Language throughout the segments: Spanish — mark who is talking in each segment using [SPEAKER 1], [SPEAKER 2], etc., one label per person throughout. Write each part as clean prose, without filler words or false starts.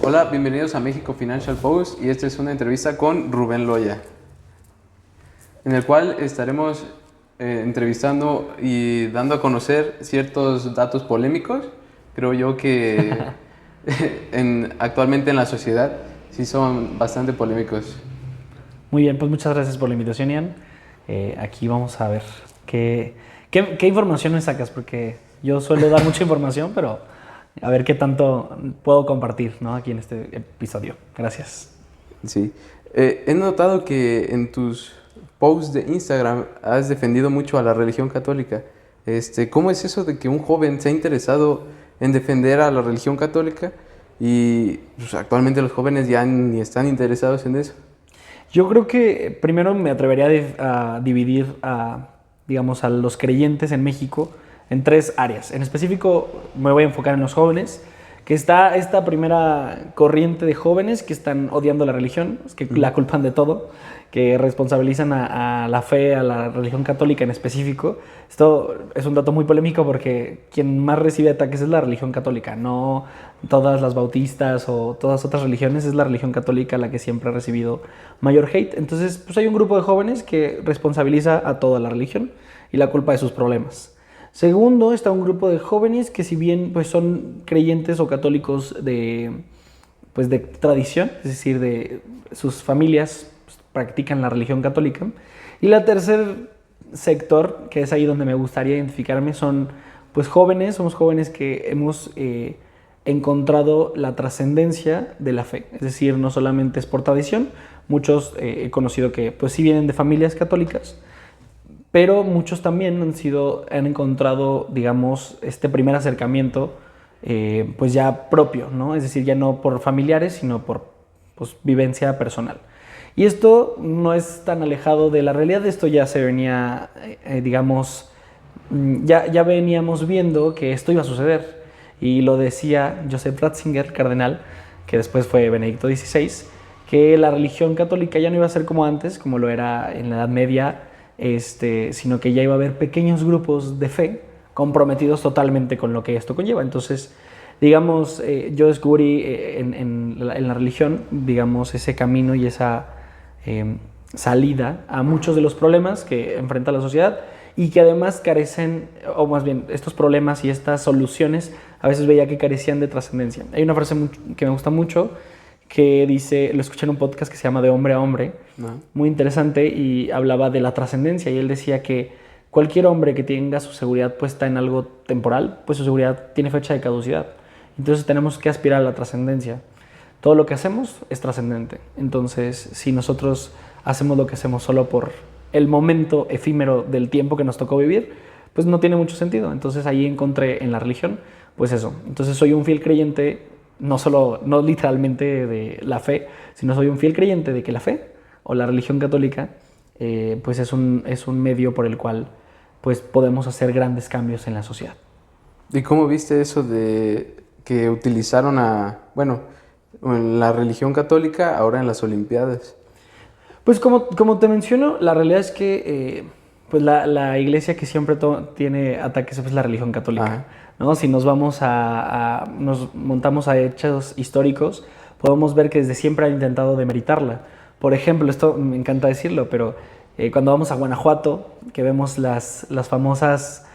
[SPEAKER 1] Hola, bienvenidos a México Financial Post y esta es una entrevista con Rubén Loya, en el cual estaremos entrevistando y dando a conocer ciertos datos polémicos. Creo yo que actualmente en la sociedad sí son bastante polémicos.
[SPEAKER 2] Muy bien, pues muchas gracias por la invitación, Ian. Aquí vamos a ver qué información me sacas, porque yo suelo dar mucha información, pero a ver qué tanto puedo compartir, ¿no? Aquí en este episodio. Gracias.
[SPEAKER 1] Sí. He notado que en tus posts de Instagram has defendido mucho a la religión católica. ¿Cómo es eso de que un joven se ha interesado en defender a la religión católica y pues, actualmente los jóvenes ya ni están interesados en eso?
[SPEAKER 2] Yo creo que primero me atrevería a dividir digamos, a los creyentes en México en tres áreas. En específico me voy a enfocar en los jóvenes, que está esta primera corriente de jóvenes que están odiando la religión, que la culpan de todo, que responsabilizan a la fe, a la religión católica en específico. Esto es un dato muy polémico porque quien más recibe ataques es la religión católica, no todas las bautistas o todas otras religiones, es la religión católica la que siempre ha recibido mayor hate. Entonces, pues hay un grupo de jóvenes que responsabiliza a toda la religión y la culpa de sus problemas. Segundo, está un grupo de jóvenes que si bien pues, son creyentes o católicos pues, de tradición, es decir, de sus familias pues, practican la religión católica. Y la tercer sector, que es ahí donde me gustaría identificarme, son pues jóvenes, somos jóvenes que hemos encontrado la trascendencia de la fe. Es decir, no solamente es por tradición, muchos he conocido que pues sí vienen de familias católicas, pero muchos también han encontrado, digamos, este primer acercamiento, pues ya propio, ¿no? Es decir, ya no por familiares, sino por pues, vivencia personal. Y esto no es tan alejado de la realidad, esto ya se venía, digamos, ya veníamos viendo que esto iba a suceder. Y lo decía Joseph Ratzinger, cardenal, que después fue Benedicto XVI, que la religión católica ya no iba a ser como antes, como lo era en la Edad Media, sino que ya iba a haber pequeños grupos de fe comprometidos totalmente con lo que esto conlleva. Entonces, digamos, yo descubrí en la religión, digamos, ese camino y esa salida a muchos de los problemas que enfrenta la sociedad y que además carecen, o más bien, estos problemas y estas soluciones a veces veía que carecían de trascendencia. Hay una frase que me gusta mucho que dice, lo escuché en un podcast que se llama De Hombre a Hombre, muy interesante, y hablaba de la trascendencia, y él decía que cualquier hombre que tenga su seguridad puesta en algo temporal, pues su seguridad tiene fecha de caducidad. Entonces tenemos que aspirar a la trascendencia. Todo lo que hacemos es trascendente. Entonces, si nosotros hacemos lo que hacemos solo por el momento efímero del tiempo que nos tocó vivir, pues no tiene mucho sentido. Entonces ahí encontré en la religión, pues eso. Entonces soy un fiel creyente, no literalmente de la fe, sino soy un fiel creyente de que la fe o la religión católica pues es un medio por el cual pues podemos hacer grandes cambios en la sociedad.
[SPEAKER 1] ¿Y cómo viste eso de que utilizaron en la religión católica ahora en las Olimpiadas?
[SPEAKER 2] Pues como te menciono, la realidad es que pues la iglesia que siempre tiene ataques es la religión católica, ¿no? Si nos nos montamos a hechos históricos, podemos ver que desde siempre han intentado demeritarla. Por ejemplo, esto me encanta decirlo, pero cuando vamos a Guanajuato, que vemos las famosas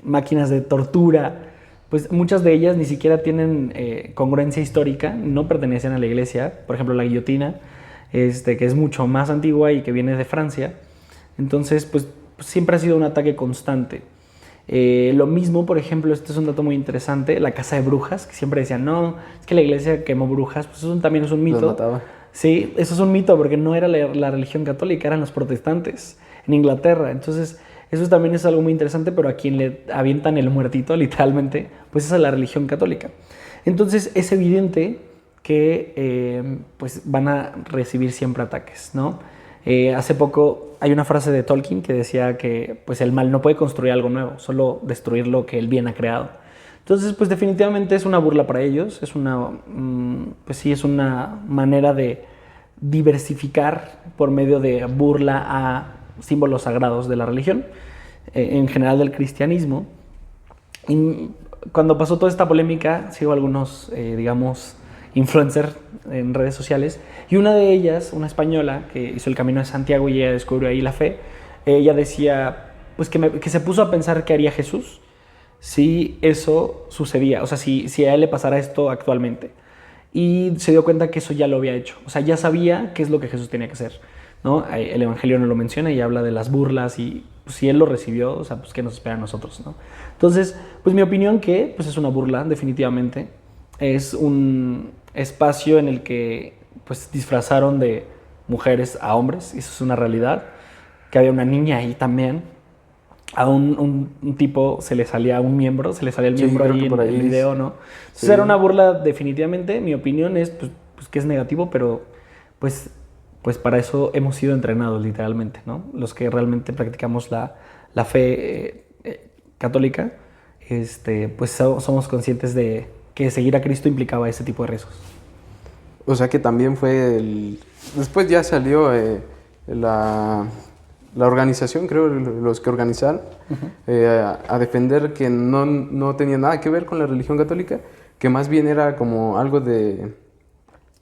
[SPEAKER 2] máquinas de tortura, pues muchas de ellas ni siquiera tienen congruencia histórica, no pertenecen a la iglesia. Por ejemplo, la guillotina, que es mucho más antigua y que viene de Francia. Entonces, pues siempre ha sido un ataque constante. Lo mismo, por ejemplo, este es un dato muy interesante, la casa de brujas, que siempre decían, no, es que la iglesia quemó brujas, pues eso también es un mito.
[SPEAKER 1] Los mataba.
[SPEAKER 2] Sí, eso es un mito porque no era la religión católica, eran los protestantes en Inglaterra. Entonces, eso también es algo muy interesante, pero a quien le avientan el muertito, literalmente, pues esa es la religión católica. Entonces, es evidente que pues van a recibir siempre ataques, ¿no? Hace poco hay una frase de Tolkien que decía que pues el mal no puede construir algo nuevo, solo destruir lo que el bien ha creado. Entonces, pues definitivamente es una burla para ellos, pues sí, es una manera de diversificar por medio de burla a símbolos sagrados de la religión, en general del cristianismo. Y cuando pasó toda esta polémica, sigo algunos, digamos, influencer en redes sociales, y una de ellas, una española que hizo el Camino de Santiago y ella descubrió ahí la fe, ella decía pues que se puso a pensar qué haría Jesús si eso sucedía, o sea, si a él le pasara esto actualmente. Y se dio cuenta que eso ya lo había hecho, o sea, ya sabía qué es lo que Jesús tenía que hacer, ¿no? El Evangelio no lo menciona y habla de las burlas y pues, si él lo recibió, o sea, pues qué nos espera a nosotros, ¿no? Entonces, pues mi opinión que pues es una burla, definitivamente. Es un espacio en el que pues disfrazaron de mujeres a hombres, y eso es una realidad, que había una niña ahí también. A un tipo se le salía un miembro, se le salía el
[SPEAKER 1] Sí,
[SPEAKER 2] miembro
[SPEAKER 1] creo
[SPEAKER 2] ahí
[SPEAKER 1] que
[SPEAKER 2] en
[SPEAKER 1] por ahí
[SPEAKER 2] el video, ¿no? Entonces
[SPEAKER 1] sí.
[SPEAKER 2] era una burla definitivamente. Mi opinión es pues que es negativo, pero pues para eso hemos sido entrenados literalmente, ¿no? Los que realmente practicamos la fe católica, pues somos conscientes de que seguir a Cristo implicaba ese tipo de riesgos.
[SPEAKER 1] O sea que también fue el... Después ya salió la, la organización, creo, los que organizaron, a defender que no tenía nada que ver con la religión católica, que más bien era como algo de...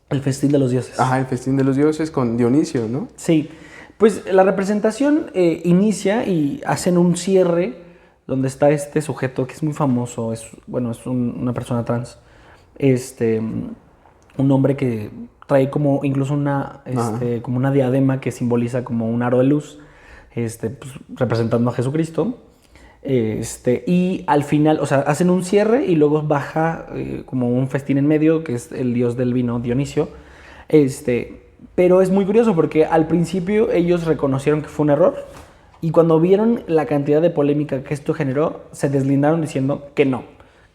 [SPEAKER 2] El festín de los dioses.
[SPEAKER 1] Ajá, el festín de los dioses con Dionisio, ¿no?
[SPEAKER 2] Sí, pues la representación inicia y hacen un cierre donde está este sujeto que es muy famoso, bueno, es una persona trans, un hombre que trae como incluso como una diadema que simboliza como un aro de luz, pues, representando a Jesucristo. Y al final, o sea, hacen un cierre y luego baja como un festín en medio, que es el dios del vino, Dionisio. Pero es muy curioso porque al principio ellos reconocieron que fue un error y cuando vieron la cantidad de polémica que esto generó, se deslindaron diciendo que no,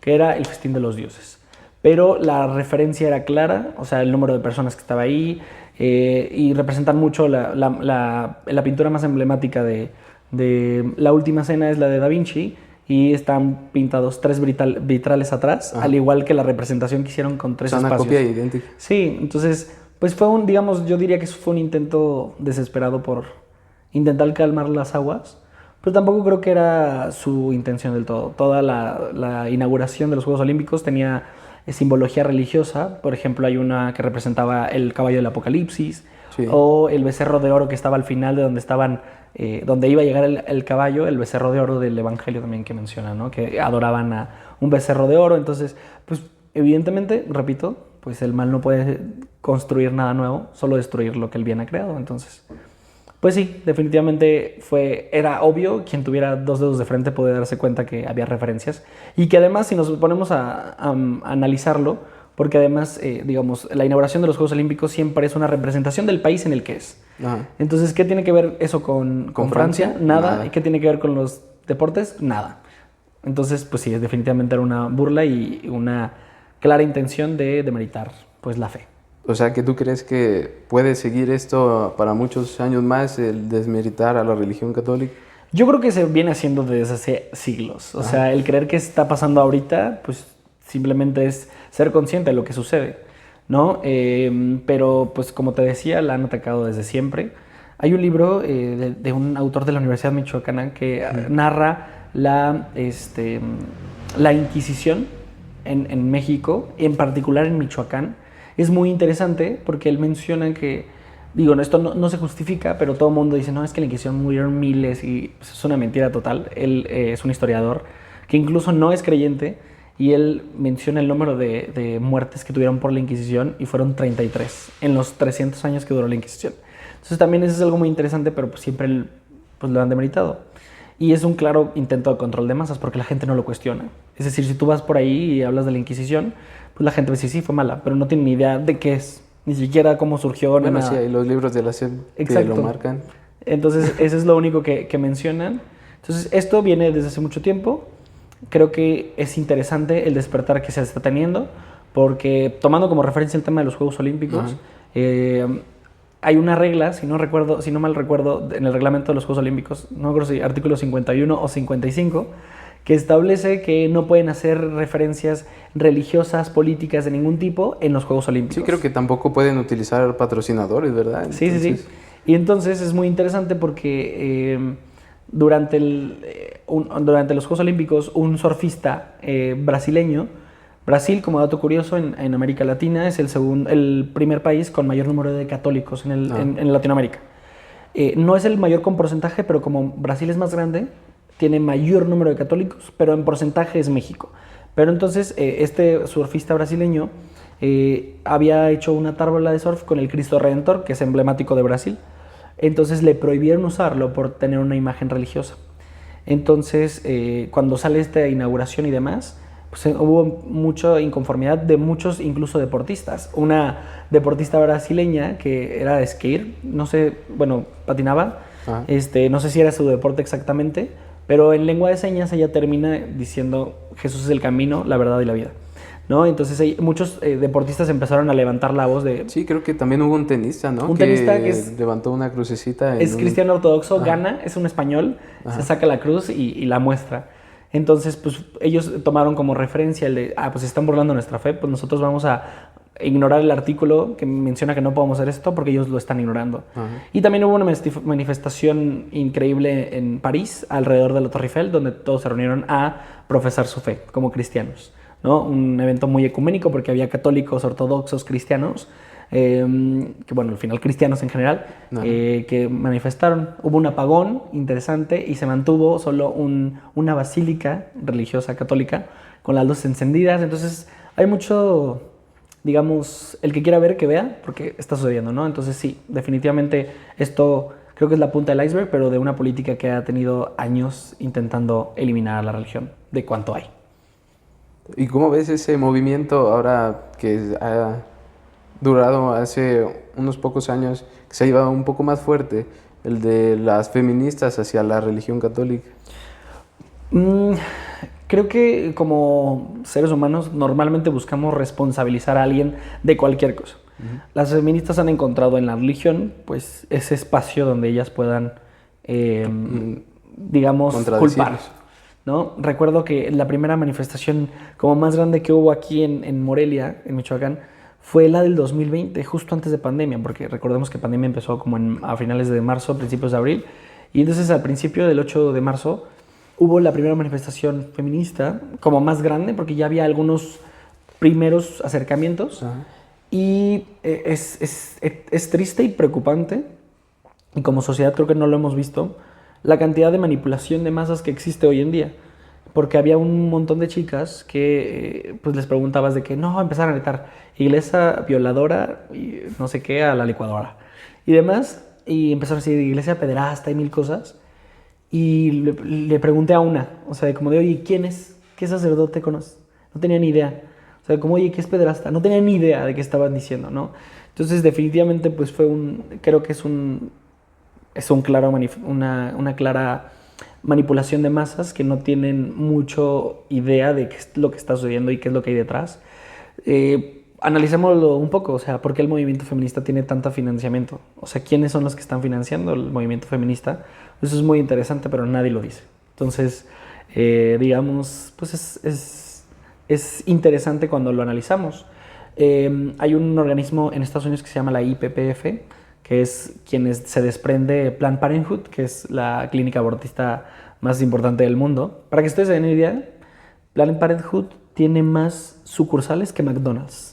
[SPEAKER 2] que era el festín de los dioses. Pero la referencia era clara, o sea, el número de personas que estaba ahí, y representan mucho la pintura más emblemática de La Última Cena es la de Da Vinci, y están pintados 3 vitrales atrás, al igual que la representación que hicieron con 3 espacios.
[SPEAKER 1] Una copia idéntica.
[SPEAKER 2] Sí, entonces, pues fue digamos, yo diría que fue un intento desesperado por intentar calmar las aguas, pero tampoco creo que era su intención del todo. Toda la inauguración de los Juegos Olímpicos tenía simbología religiosa. Por ejemplo, hay una que representaba el caballo del Apocalipsis, sí, o el becerro de oro que estaba al final de donde estaban, donde iba a llegar el caballo, el becerro de oro del Evangelio también que menciona, ¿no? Que adoraban a un becerro de oro. Entonces, pues evidentemente, repito, pues el mal no puede construir nada nuevo, solo destruir lo que el bien ha creado. Entonces, pues sí, definitivamente era obvio. Quien tuviera 2 dedos de frente podía darse cuenta que había referencias y que además, si nos ponemos a analizarlo, porque además, digamos, la inauguración de los Juegos Olímpicos siempre es una representación del país en el que es. Ajá. Entonces, ¿qué tiene que ver eso con Francia? Nada. ¿Y qué tiene que ver con los deportes? Nada. Entonces, pues sí, definitivamente era una burla y una clara intención de demeritar pues la fe.
[SPEAKER 1] O sea, que tú crees que puede seguir esto para muchos años más, el desmeritar a la religión católica.
[SPEAKER 2] Yo creo que se viene haciendo desde hace siglos. O sea, el creer que está pasando ahorita, pues simplemente es ser consciente de lo que sucede, ¿no? Pero, pues como te decía, la han atacado desde siempre. Hay un libro de un autor de la Universidad Michoacana que narra la Inquisición en México, en particular en Michoacán. Es muy interesante porque él menciona que, digo, esto no se justifica, pero todo el mundo dice, no, es que en la Inquisición murieron miles, y pues, es una mentira total. Él es un historiador que incluso no es creyente, y él menciona el número de muertes que tuvieron por la Inquisición, y fueron 33 en los 300 años que duró la Inquisición. Entonces también eso es algo muy interesante, pero pues siempre pues, lo han demeritado. Y es un claro intento de control de masas porque la gente no lo cuestiona. Es decir, si tú vas por ahí y hablas de la Inquisición, pues la gente va a decir, sí, fue mala, pero no tiene ni idea de qué es, ni siquiera cómo surgió.
[SPEAKER 1] Bueno,
[SPEAKER 2] nada.
[SPEAKER 1] Sí, hay los libros de la SEP que lo marcan.
[SPEAKER 2] Entonces, eso es lo único que mencionan. Entonces, esto viene desde hace mucho tiempo. Creo que es interesante el despertar que se está teniendo, porque tomando como referencia el tema de los Juegos Olímpicos, hay una regla, si no mal recuerdo, en el reglamento de los Juegos Olímpicos, no recuerdo si artículo 51 o 55, que establece que no pueden hacer referencias religiosas, políticas de ningún tipo en los Juegos Olímpicos.
[SPEAKER 1] Sí, creo que tampoco pueden utilizar patrocinadores, ¿verdad?
[SPEAKER 2] Entonces, sí. Y entonces es muy interesante porque durante los Juegos Olímpicos un surfista brasileño Brasil, como dato curioso, en América Latina es el primer país con mayor número de católicos en Latinoamérica. No es el mayor con porcentaje, pero como Brasil es más grande, tiene mayor número de católicos, pero en porcentaje es México. Pero entonces este surfista brasileño había hecho una tabla de surf con el Cristo Redentor, que es emblemático de Brasil. Entonces le prohibieron usarlo por tener una imagen religiosa. Entonces, cuando sale esta inauguración y demás, pues hubo mucha inconformidad de muchos, incluso deportistas. Una deportista brasileña que era de skate, no sé, bueno, patinaba, no sé si era su deporte exactamente, pero en lengua de señas ella termina diciendo Jesús es el camino, la verdad y la vida, ¿no? Entonces muchos deportistas empezaron a levantar la voz de...
[SPEAKER 1] Sí, creo que también hubo un tenista, ¿no?
[SPEAKER 2] Un tenista que
[SPEAKER 1] levantó una crucecita.
[SPEAKER 2] Es cristiano ortodoxo, gana, es un español, se saca la cruz y la muestra. Entonces, pues ellos tomaron como referencia el de, pues se están burlando de nuestra fe, pues nosotros vamos a ignorar el artículo que menciona que no podemos hacer esto porque ellos lo están ignorando. Y también hubo una manifestación increíble en París, alrededor de la Torre Eiffel, donde todos se reunieron a profesar su fe como cristianos, ¿no? Un evento muy ecuménico porque había católicos, ortodoxos, cristianos, que bueno, al final cristianos en general, que manifestaron. Hubo un apagón interesante y se mantuvo solo una basílica religiosa católica con las luces encendidas. Entonces hay mucho, digamos, el que quiera ver, que vea, porque está sucediendo, ¿no? Entonces sí, definitivamente esto creo que es la punta del iceberg, pero de una política que ha tenido años intentando eliminar a la religión, de cuánto hay.
[SPEAKER 1] ¿Y cómo ves ese movimiento ahora que ha durado hace unos pocos años, que se ha llevado un poco más fuerte, el de las feministas hacia la religión católica?
[SPEAKER 2] Creo que como seres humanos normalmente buscamos responsabilizar a alguien de cualquier cosa. Las feministas han encontrado en la religión pues ese espacio donde ellas puedan, digamos, culpar, ¿no? Recuerdo que la primera manifestación como más grande que hubo aquí en Morelia, en Michoacán, fue la del 2020, justo antes de pandemia, porque recordemos que pandemia empezó como a finales de marzo, principios de abril, y entonces al principio del 8 de marzo hubo la primera manifestación feminista como más grande, porque ya había algunos primeros acercamientos, y es triste y preocupante, y como sociedad creo que no lo hemos visto, la cantidad de manipulación de masas que existe hoy en día. Porque había un montón de chicas que pues les preguntabas de que no, empezaron a gritar iglesia violadora y no sé qué a la licuadora y demás, y empezaron a decir iglesia pederasta y mil cosas, y le pregunté a una, o sea, como de, oye, ¿quién es? ¿Qué sacerdote conoces? No tenía ni idea. O sea, como, oye, ¿qué es pederasta? No tenía ni idea de qué estaban diciendo, ¿no? Entonces, definitivamente, pues creo que es una clara manipulación de masas que no tienen mucho idea de qué es lo que está sucediendo y qué es lo que hay detrás. Analicémoslo un poco, o sea, ¿por qué el movimiento feminista tiene tanto financiamiento? O sea, ¿quiénes son los que están financiando el movimiento feminista? Eso es muy interesante, pero nadie lo dice. Entonces, digamos, pues es interesante cuando lo analizamos. Hay un organismo en Estados Unidos que se llama la IPPF, que es quienes se desprende Planned Parenthood, que es la clínica abortista más importante del mundo. Para que ustedes se den una idea, Planned Parenthood tiene más sucursales que McDonald's.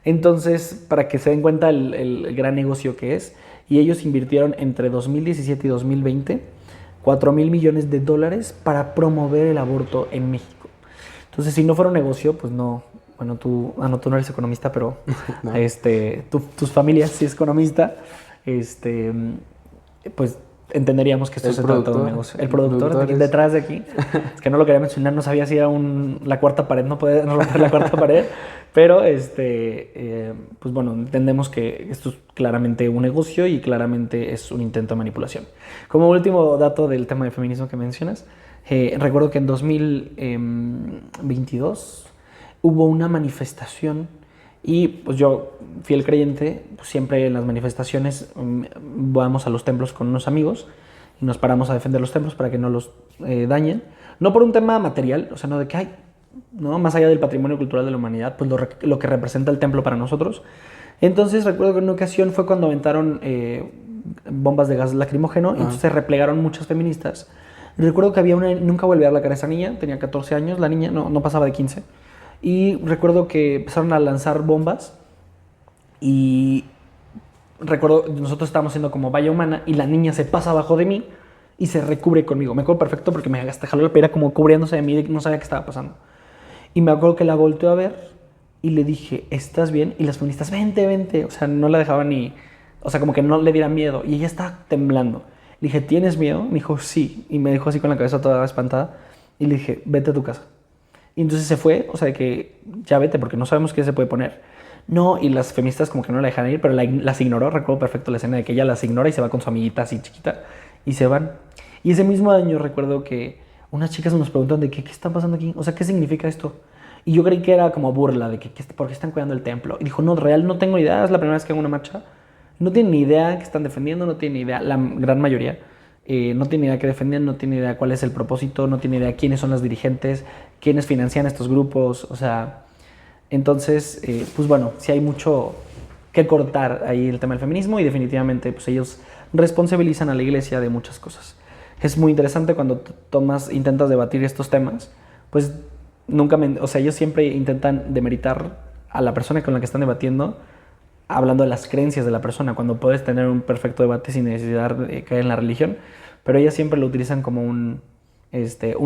[SPEAKER 2] Entonces, para que se den cuenta el gran negocio que es, y ellos invirtieron entre 2017 y 2020 $4,000 millones para promover el aborto en México. Entonces, si no fuera un negocio, pues no. Bueno, tú no eres economista, pero no. Tus familias sí es economista, pues entenderíamos que esto se trata de un negocio. El productor detrás de aquí, es que no lo quería mencionar, no sabía si era la cuarta pared, no puede romper la cuarta pared, pero pues bueno, entendemos que esto es claramente un negocio y claramente es un intento de manipulación. Como último dato del tema de feminismo que mencionas, recuerdo que en 2022 hubo una manifestación y pues yo, fiel creyente, pues siempre en las manifestaciones vamos a los templos con unos amigos y nos paramos a defender los templos para que no los dañen. No por un tema material, o sea, no de que hay, ¿no? Más allá del patrimonio cultural de la humanidad, pues lo que representa el templo para nosotros. Entonces recuerdo que en una ocasión fue cuando aventaron bombas de gas lacrimógeno y entonces se replegaron muchas feministas. Recuerdo que había nunca volví a ver la cara de esa niña, tenía 14 años, la niña no pasaba de 15. Y recuerdo que empezaron a lanzar bombas y recuerdo, nosotros estábamos haciendo como valla humana y la niña se pasa abajo de mí y se recubre conmigo. Me acuerdo perfecto porque me hasta jaló la pera como cubriéndose de mí, no sabía qué estaba pasando. Y me acuerdo que la volteó a ver y le dije, ¿estás bien? Y las feministas, vente, vente. O sea, no la dejaban ni... O sea, como que no le diera miedo. Y ella estaba temblando. Le dije, ¿tienes miedo? Me dijo, sí. Y me dejó así con la cabeza toda espantada. Y le dije, vete a tu casa. Y entonces se fue, o sea, que ya vete porque no sabemos qué se puede poner. No, y las feministas como que no la dejan ir, pero las ignoró. Recuerdo perfecto la escena de que ella las ignora y se va con su amiguita así chiquita. Y se van. Y ese mismo año recuerdo que unas chicas nos preguntan de qué está pasando aquí. O sea, ¿qué significa esto? Y yo creí que era como burla de que por qué están cuidando el templo. Y dijo, no, real, no tengo idea, es la primera vez que hago una marcha. No tienen ni idea que están defendiendo, no tienen ni idea, la gran mayoría. No tiene idea qué defendían, no tiene idea cuál es el propósito, no tiene idea quiénes son los dirigentes, quiénes financian estos grupos, o sea, entonces, pues bueno, sí hay mucho que cortar ahí el tema del feminismo y definitivamente pues ellos responsabilizan a la iglesia de muchas cosas. Es muy interesante cuando intentas debatir estos temas, pues o sea, ellos siempre intentan demeritar a la persona con la que están debatiendo, hablando de las creencias de la persona, cuando puedes tener un perfecto debate sin necesidad de caer en la religión, pero ellas siempre lo utilizan como un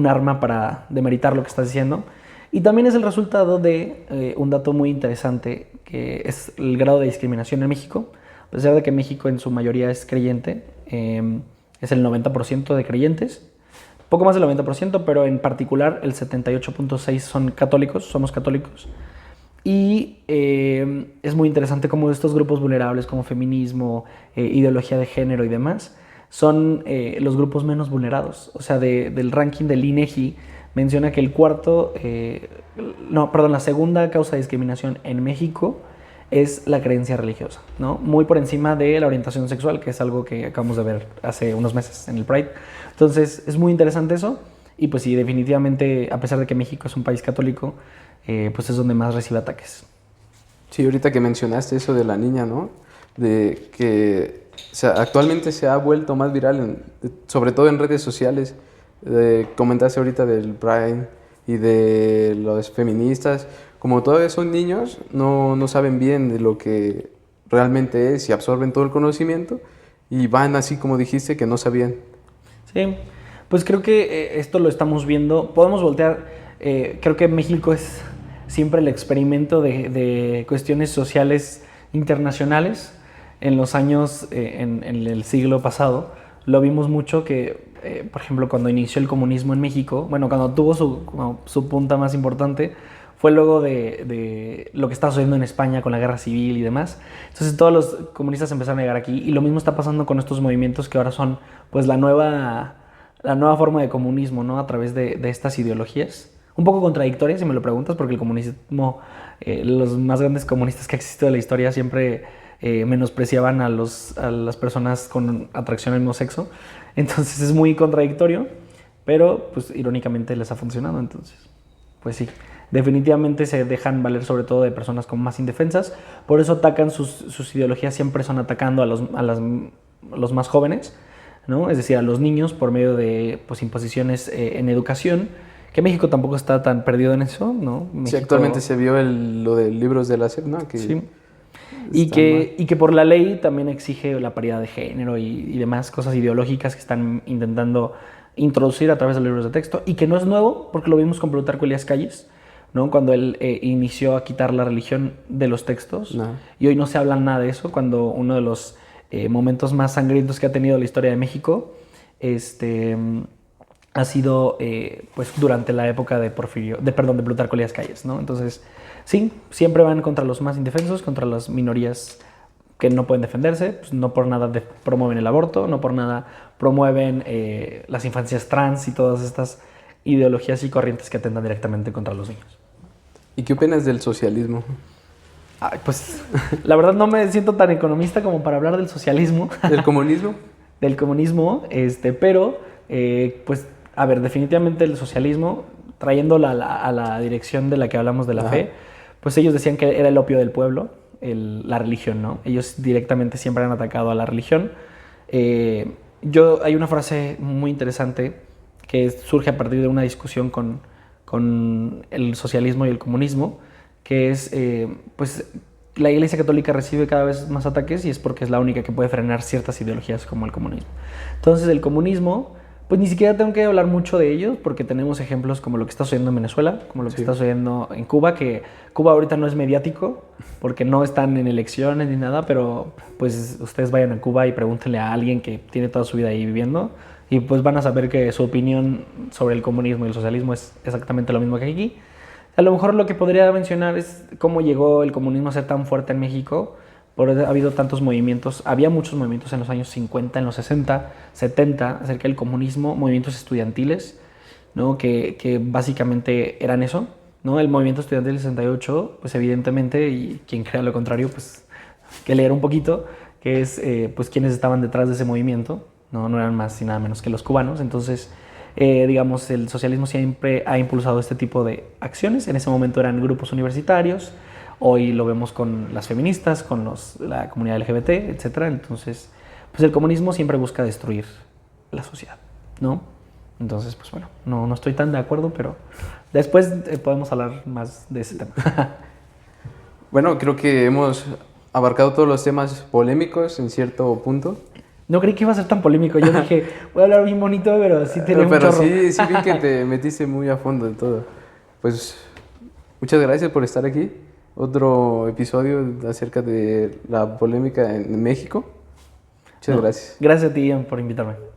[SPEAKER 2] arma para demeritar lo que estás diciendo. Y también es el resultado de un dato muy interesante, que es el grado de discriminación en México. A pesar de que México en su mayoría es creyente, es el 90% de creyentes, poco más del 90%, pero en particular el 78.6% son católicos, somos católicos. Y es muy interesante cómo estos grupos vulnerables como feminismo, ideología de género y demás son los grupos menos vulnerados. O sea, del ranking del INEGI menciona que la segunda causa de discriminación en México es la creencia religiosa, ¿no? Muy por encima de la orientación sexual, que es algo que acabamos de ver hace unos meses en el Pride. Entonces, es muy interesante eso. Y pues sí, definitivamente, a pesar de que México es un país católico, pues es donde más recibe ataques.
[SPEAKER 1] Sí, ahorita que mencionaste eso de la niña, ¿no? De que actualmente se ha vuelto más viral, sobre todo en redes sociales. Comentaste ahorita del Pride y de los feministas. Como todavía son niños, no saben bien de lo que realmente es y absorben todo el conocimiento y van así como dijiste que no sabían.
[SPEAKER 2] Sí, pues creo que esto lo estamos viendo. Podemos voltear, creo que México es siempre el experimento de cuestiones sociales internacionales. En los años, en el siglo pasado, lo vimos mucho que, por ejemplo, cuando inició el comunismo en México, bueno, cuando tuvo su punta más importante, fue luego de lo que estaba sucediendo en España con la guerra civil y demás. Entonces todos los comunistas empezaron a llegar aquí y lo mismo está pasando con estos movimientos que ahora son pues la nueva forma de comunismo, ¿no? A través de estas ideologías. Un poco contradictorias, si me lo preguntas, porque el comunismo, los más grandes comunistas que ha existido en la historia siempre menospreciaban a las personas con atracción al mismo sexo. Entonces es muy contradictorio, pero pues irónicamente les ha funcionado. Entonces, pues sí, definitivamente se dejan valer sobre todo de personas como más indefensas. Por eso atacan sus ideologías, siempre son atacando a los más jóvenes, ¿no? Es decir, a los niños por medio de pues, imposiciones en educación, que México tampoco está tan perdido en eso, ¿no? México,
[SPEAKER 1] sí, actualmente se vio lo de libros de la SEP, ¿no? Que
[SPEAKER 2] sí. Y que por la ley también exige la paridad de género y demás cosas ideológicas que están intentando introducir a través de los libros de texto, y que no es nuevo, porque lo vimos con Plutarco Elías Calles, ¿no? Cuando él inició a quitar la religión de los textos, no. Y hoy no se habla nada de eso, cuando uno de los momentos más sangrientos que ha tenido la historia de México ha sido pues durante la época de Plutarco Elías Calles, ¿no? Entonces, sí, siempre van contra los más indefensos, contra las minorías que no pueden defenderse, pues no por nada promueven el aborto, no por nada promueven las infancias trans y todas estas ideologías y corrientes que atentan directamente contra los niños.
[SPEAKER 1] ¿Y qué opinas del socialismo?
[SPEAKER 2] Ay, pues la verdad no me siento tan economista como para hablar del socialismo.
[SPEAKER 1] ¿Del comunismo?
[SPEAKER 2] Del comunismo, pero pues a ver, definitivamente el socialismo, trayéndola a la dirección de la que hablamos de la fe, pues ellos decían que era el opio del pueblo, la religión, ¿no? Ellos directamente siempre han atacado a la religión. Hay una frase muy interesante que surge a partir de una discusión con con el socialismo y el comunismo, que es, pues, la Iglesia Católica recibe cada vez más ataques y es porque es la única que puede frenar ciertas ideologías como el comunismo. Entonces, el comunismo, pues ni siquiera tengo que hablar mucho de ellos porque tenemos ejemplos como lo que está sucediendo en Venezuela, como lo que está sucediendo en Cuba, que Cuba ahorita no es mediático porque no están en elecciones ni nada, pero pues ustedes vayan a Cuba y pregúntenle a alguien que tiene toda su vida ahí viviendo y pues van a saber que su opinión sobre el comunismo y el socialismo es exactamente lo mismo que aquí. A lo mejor lo que podría mencionar es cómo llegó el comunismo a ser tan fuerte en México. Ha habido tantos movimientos, había muchos movimientos en los años 50, en los 60, 70, acerca del comunismo, movimientos estudiantiles, ¿no? que básicamente eran eso, ¿no? El movimiento estudiantil del 68, pues evidentemente, y quien crea lo contrario, pues que leer un poquito, que es pues quienes estaban detrás de ese movimiento, no eran más y nada menos que los cubanos. Entonces, digamos, el socialismo siempre ha impulsado este tipo de acciones. En ese momento eran grupos universitarios, hoy lo vemos con las feministas, con la comunidad LGBT, etc. Entonces, pues el comunismo siempre busca destruir la sociedad, ¿no? Entonces, pues bueno, no estoy tan de acuerdo, pero después podemos hablar más de ese tema.
[SPEAKER 1] Bueno, creo que hemos abarcado todos los temas polémicos en cierto punto.
[SPEAKER 2] No creí que iba a ser tan polémico. Yo dije, voy a hablar bien bonito, pero sí tenía un
[SPEAKER 1] Pero
[SPEAKER 2] chorro.
[SPEAKER 1] sí vi que te metiste muy a fondo en todo. Pues muchas gracias por estar aquí. Otro episodio acerca de la polémica en México. Muchas gracias.
[SPEAKER 2] Gracias a ti, Ian, por invitarme.